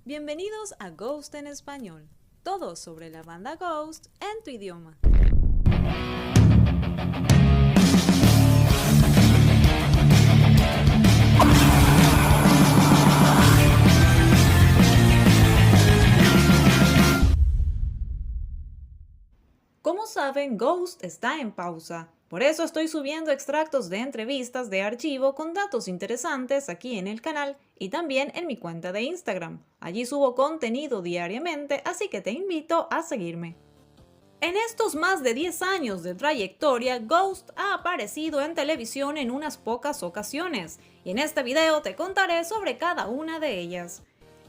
Bienvenidos a Ghost en Español, todo sobre la banda Ghost en tu idioma. Como saben, Ghost está en pausa. Por eso estoy subiendo extractos de entrevistas de archivo con datos interesantes aquí en el canal y también en mi cuenta de Instagram. Allí subo contenido diariamente, así que te invito a seguirme. En estos más de 10 años de trayectoria, Ghost ha aparecido en televisión en unas pocas ocasiones, y en este video te contaré sobre cada una de ellas.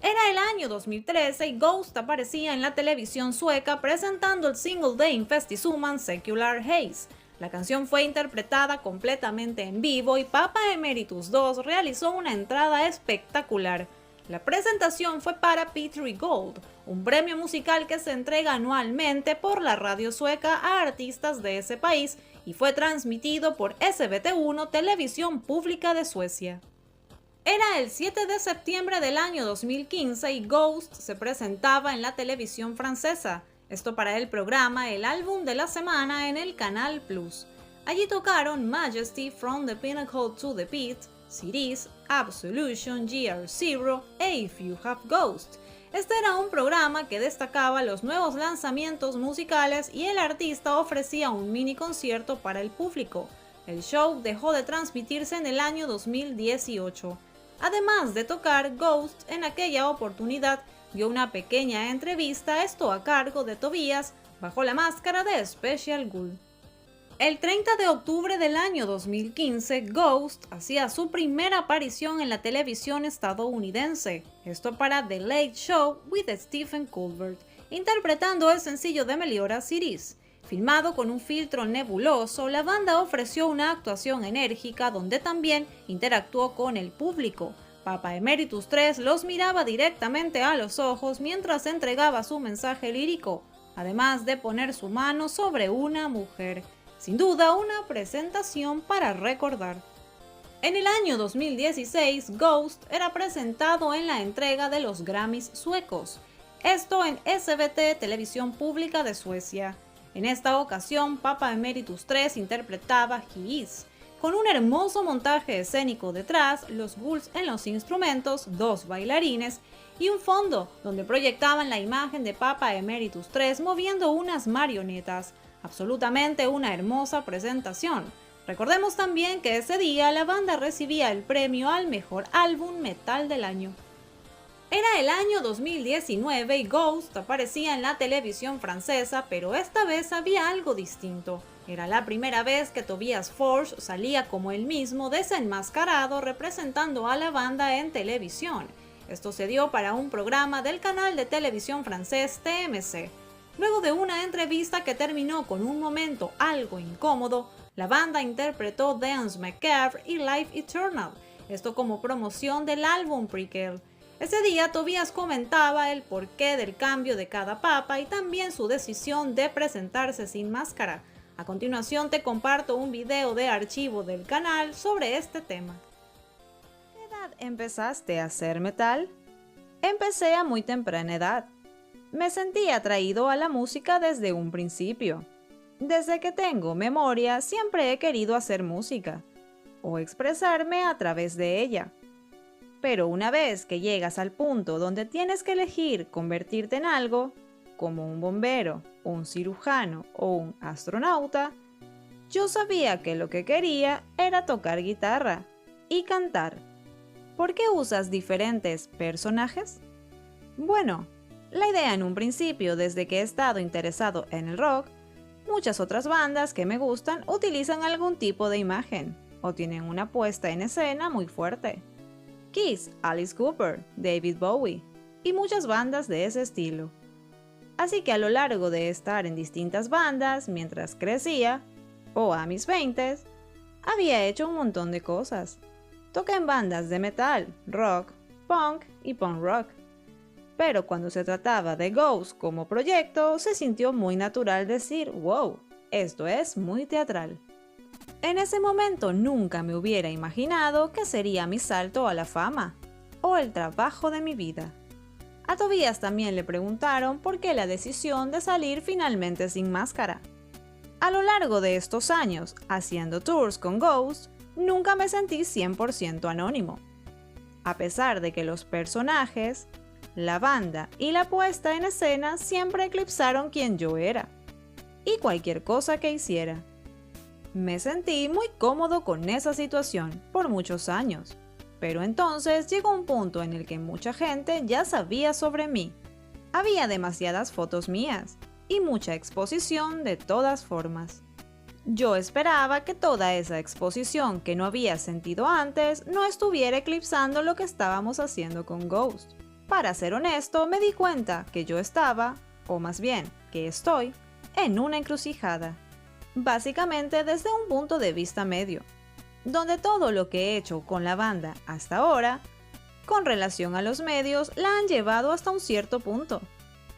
Era el año 2013 y Ghost aparecía en la televisión sueca presentando el single de Infestisuman Secular Haze. La canción fue interpretada completamente en vivo y Papa Emeritus II realizó una entrada espectacular. La presentación fue para P3 Gold, un premio musical que se entrega anualmente por la radio sueca a artistas de ese país y fue transmitido por SVT1 Televisión Pública de Suecia. Era el 7 de septiembre del año 2015 y Ghost se presentaba en la televisión francesa, esto para el programa El Álbum de la Semana en el Canal Plus. Allí tocaron Majesty, From the Pinnacle to the Pit, Series, Absolution, GR0 e If You Have Ghost. Este era un programa que destacaba los nuevos lanzamientos musicales y el artista ofrecía un mini concierto para el público. El show dejó de transmitirse en el año 2018. Además de tocar, Ghost en aquella oportunidad dio una pequeña entrevista, esto a cargo de Tobias, bajo la máscara de Special Ghoul. El 30 de octubre del año 2015, Ghost hacía su primera aparición en la televisión estadounidense, esto para The Late Show with Stephen Colbert, interpretando el sencillo de Meliora Series. Filmado con un filtro nebuloso, la banda ofreció una actuación enérgica donde también interactuó con el público. Papa Emeritus III los miraba directamente a los ojos mientras entregaba su mensaje lírico, además de poner su mano sobre una mujer. Sin duda, una presentación para recordar. En el año 2016, Ghost era presentado en la entrega de los Grammys suecos, esto en SVT Televisión Pública de Suecia. En esta ocasión, Papa Emeritus III interpretaba He Is, con un hermoso montaje escénico detrás, los ghouls en los instrumentos, dos bailarines y un fondo donde proyectaban la imagen de Papa Emeritus III moviendo unas marionetas. Absolutamente una hermosa presentación. Recordemos también que ese día la banda recibía el premio al mejor álbum metal del año. Era el año 2019 y Ghost aparecía en la televisión francesa, pero esta vez había algo distinto. Era la primera vez que Tobias Forge salía como él mismo desenmascarado representando a la banda en televisión. Esto se dio para un programa del canal de televisión francés TMC. Luego de una entrevista que terminó con un momento algo incómodo, la banda interpretó Dance Macabre y Life Eternal, esto como promoción del álbum Prequel. Ese día Tobias comentaba el porqué del cambio de cada papa y también su decisión de presentarse sin máscara. A continuación te comparto un video de archivo del canal sobre este tema. ¿A qué edad empezaste a hacer metal? Empecé a muy temprana edad. Me sentí atraído a la música desde un principio. Desde que tengo memoria siempre he querido hacer música o expresarme a través de ella. Pero una vez que llegas al punto donde tienes que elegir convertirte en algo, como un bombero, un cirujano o un astronauta, yo sabía que lo que quería era tocar guitarra y cantar. ¿Por qué usas diferentes personajes? Bueno, la idea en un principio, desde que he estado interesado en el rock, muchas otras bandas que me gustan utilizan algún tipo de imagen o tienen una puesta en escena muy fuerte. Kiss, Alice Cooper, David Bowie y muchas bandas de ese estilo. Así que a lo largo de estar en distintas bandas mientras crecía, o a mis 20s, había hecho un montón de cosas. Toqué en bandas de metal, rock, punk y punk rock. Pero cuando se trataba de Ghost como proyecto, se sintió muy natural decir, wow, esto es muy teatral. En ese momento nunca me hubiera imaginado que sería mi salto a la fama, o el trabajo de mi vida. A Tobias también le preguntaron por qué la decisión de salir finalmente sin máscara. A lo largo de estos años, haciendo tours con Ghost, nunca me sentí 100% anónimo. A pesar de que los personajes, la banda y la puesta en escena siempre eclipsaron quién yo era, y cualquier cosa que hiciera. Me sentí muy cómodo con esa situación por muchos años, pero entonces llegó un punto en el que mucha gente ya sabía sobre mí. Había demasiadas fotos mías y mucha exposición de todas formas. Yo esperaba que toda esa exposición que no había sentido antes no estuviera eclipsando lo que estábamos haciendo con Ghost. Para ser honesto, me di cuenta que yo estaba, o más bien, que estoy, en una encrucijada. Básicamente desde un punto de vista medio, donde todo lo que he hecho con la banda hasta ahora, con relación a los medios, la han llevado hasta un cierto punto.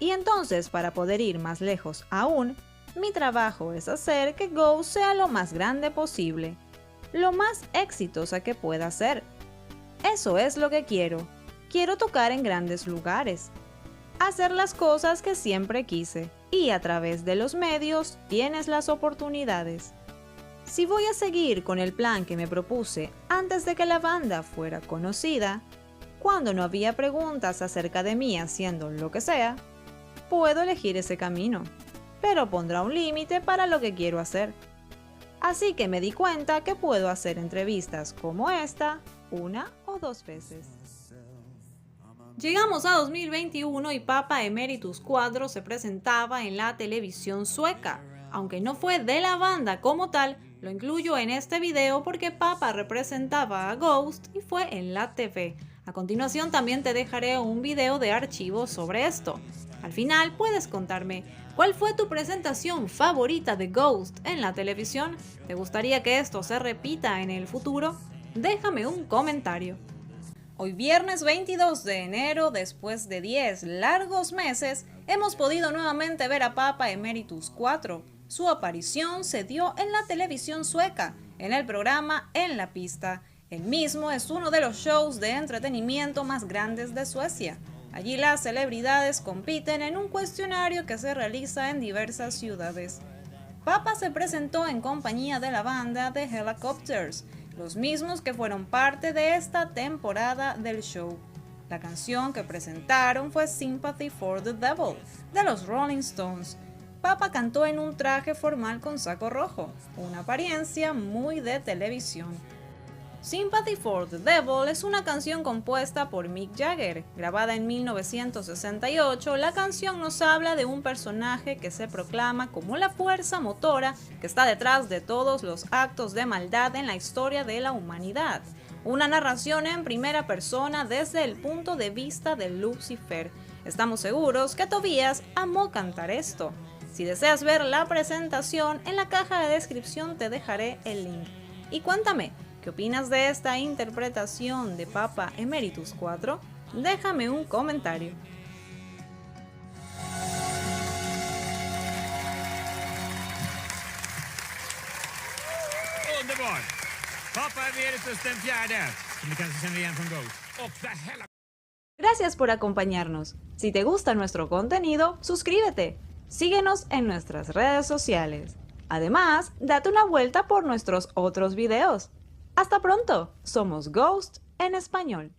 Y entonces, para poder ir más lejos aún, mi trabajo es hacer que Ghost sea lo más grande posible, lo más exitosa que pueda ser. Eso es lo que quiero. Quiero tocar en grandes lugares, hacer las cosas que siempre quise, y a través de los medios tienes las oportunidades. Si voy a seguir con el plan que me propuse antes de que la banda fuera conocida, cuando no había preguntas acerca de mí haciendo lo que sea, puedo elegir ese camino, pero pondrá un límite para lo que quiero hacer. Así que me di cuenta que puedo hacer entrevistas como esta 1 o 2 veces. Llegamos a 2021 y Papa Emeritus 4 se presentaba en la televisión sueca. Aunque no fue de la banda como tal, lo incluyo en este video porque Papa representaba a Ghost y fue en la TV. A continuación también te dejaré un video de archivo sobre esto. Al final puedes contarme cuál fue tu presentación favorita de Ghost en la televisión. ¿Te gustaría que esto se repita en el futuro? Déjame un comentario. Hoy viernes 22 de enero, después de 10 largos meses, hemos podido nuevamente ver a Papa Emeritus 4. Su aparición se dio en la televisión sueca, en el programa En la Pista. El mismo es uno de los shows de entretenimiento más grandes de Suecia. Allí las celebridades compiten en un cuestionario que se realiza en diversas ciudades. Papa se presentó en compañía de la banda The Helicopters, los mismos que fueron parte de esta temporada del show. La canción que presentaron fue Sympathy for the Devil, de los Rolling Stones. Papa cantó en un traje formal con saco rojo, una apariencia muy de televisión. Sympathy for the Devil es una canción compuesta por Mick Jagger. Grabada en 1968, la canción nos habla de un personaje que se proclama como la fuerza motora que está detrás de todos los actos de maldad en la historia de la humanidad. Una narración en primera persona desde el punto de vista de Lucifer. Estamos seguros que Tobias amó cantar esto. Si deseas ver la presentación, en la caja de descripción te dejaré el link. Y cuéntame, ¿qué opinas de esta interpretación de Papa Emeritus 4? Déjame un comentario. Underbar! Papa Emeritus den fjärde, som ni kanske känner igen från Ghost. Och The Hell. Gracias por acompañarnos. Si te gusta nuestro contenido, suscríbete. Síguenos en nuestras redes sociales. Además, date una vuelta por nuestros otros videos. Hasta pronto, somos Ghost en español.